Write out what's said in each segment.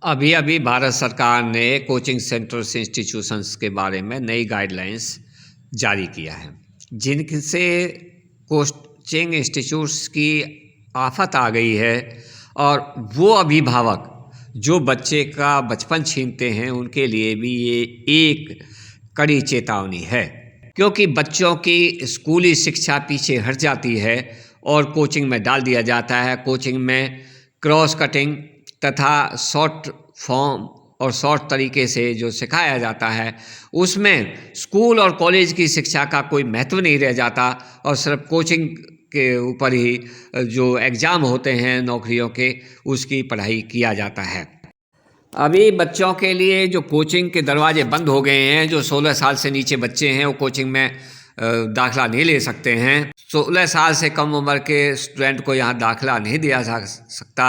अभी अभी भारत सरकार ने कोचिंग सेंटर्स इंस्टीट्यूशंस के बारे में नई गाइडलाइंस जारी किया है, जिनसे कोचिंग इंस्टीट्यूट्स की आफत आ गई है। और वो अभिभावक जो बच्चे का बचपन छीनते हैं, उनके लिए भी ये एक कड़ी चेतावनी है, क्योंकि बच्चों की स्कूली शिक्षा पीछे हट जाती है और कोचिंग में डाल दिया जाता है। कोचिंग में क्रॉस कटिंग तथा शॉर्ट फॉर्म और शॉर्ट तरीके से जो सिखाया जाता है, उसमें स्कूल और कॉलेज की शिक्षा का कोई महत्व नहीं रह जाता और सिर्फ कोचिंग के ऊपर ही जो एग्ज़ाम होते हैं नौकरियों के, उसकी पढ़ाई किया जाता है। अभी बच्चों के लिए जो कोचिंग के दरवाजे बंद हो गए हैं। जो 16 साल से नीचे बच्चे हैं वो कोचिंग में दाखिला नहीं ले सकते हैं। 16 साल से कम उम्र के स्टूडेंट को यहाँ दाखिला नहीं दिया जा सकता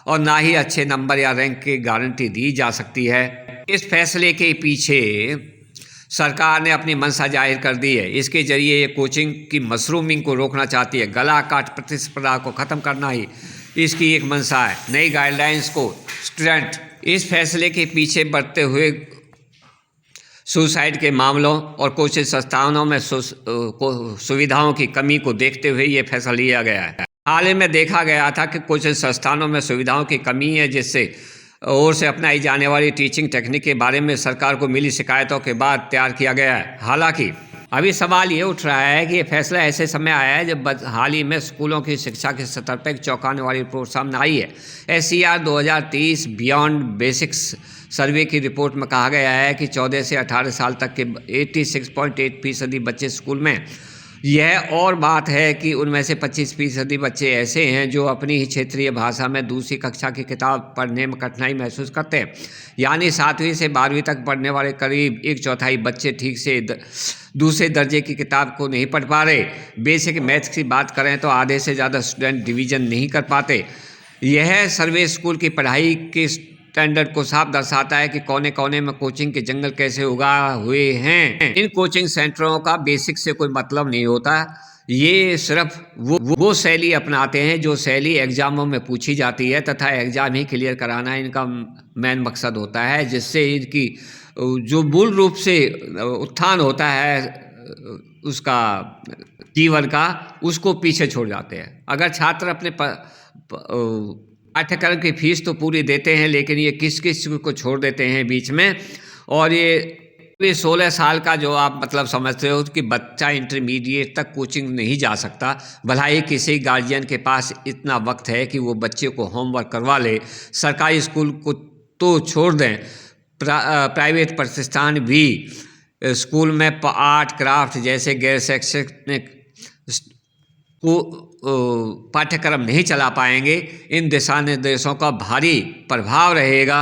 और ना ही अच्छे नंबर या रैंक की गारंटी दी जा सकती है। इस फैसले के पीछे सरकार ने अपनी मंशा जाहिर कर दी है। इसके जरिए ये कोचिंग की मशरूमिंग को रोकना चाहती है। गला काट प्रतिस्पर्धा को ख़त्म करना ही इसकी एक मंशा है। नई गाइडलाइंस को स्टूडेंट इस फैसले के पीछे बढ़ते हुए सुसाइड के मामलों और कोचिंग संस्थानों में सुविधाओं की कमी को देखते हुए ये फैसला लिया गया है। हाल ही में देखा गया था कि कोचिंग संस्थानों में सुविधाओं की कमी है, जिससे ओर से अपनाई जाने वाली टीचिंग टेक्निक के बारे में सरकार को मिली शिकायतों के बाद तैयार किया गया है। हालांकि अभी सवाल ये उठ रहा है कि ये फैसला ऐसे समय आया है जब हाल ही में स्कूलों की शिक्षा के स्तर पर एक चौंकाने वाली रिपोर्ट सामने आई है। SCR 2030 बियॉन्ड बेसिक्स सर्वे की रिपोर्ट में कहा गया है कि 14 से 18 साल तक के 86.8% बच्चे स्कूल में। यह और बात है कि उनमें से 25% बच्चे ऐसे हैं जो अपनी ही क्षेत्रीय भाषा में दूसरी कक्षा की किताब पढ़ने में कठिनाई महसूस करते हैं। यानी 7वीं से 12वीं तक पढ़ने वाले करीब 1/4 बच्चे ठीक से दूसरे दर्जे की किताब को नहीं पढ़ पा रहे। बेसिक मैथ्स की बात करें तो आधे से ज़्यादा स्टूडेंट डिवीज़न नहीं कर पाते। यह सर्वे स्कूल की पढ़ाई के स्टैंडर्ड को साफ दर्शाता है कि कोने कोने में कोचिंग के जंगल कैसे उगा हुए हैं। इन कोचिंग सेंटरों का बेसिक से कोई मतलब नहीं होता। ये सिर्फ वो शैली अपनाते हैं जो शैली एग्जामों में पूछी जाती है तथा एग्जाम ही क्लियर कराना इनका मेन मकसद होता है, जिससे इनकी जो मूल रूप से उत्थान होता है उसका जीवन का, उसको पीछे छोड़ जाते हैं। अगर छात्र अपने पाठ्यक्रम की फीस तो पूरी देते हैं, लेकिन ये किस किस को छोड़ देते हैं बीच में। और ये 16 साल का जो आप मतलब समझते हो कि बच्चा इंटरमीडिएट तक कोचिंग नहीं जा सकता, भला ही किसी गार्जियन के पास इतना वक्त है कि वो बच्चे को होमवर्क करवा ले। सरकारी स्कूल को तो छोड़ दें, प्राइवेट प्रतिष्ठान भी स्कूल में आर्ट क्राफ्ट जैसे गैर शैक्षणिक पाठ्यक्रम नहीं चला पाएंगे। इन दिशा निर्देशों का भारी प्रभाव रहेगा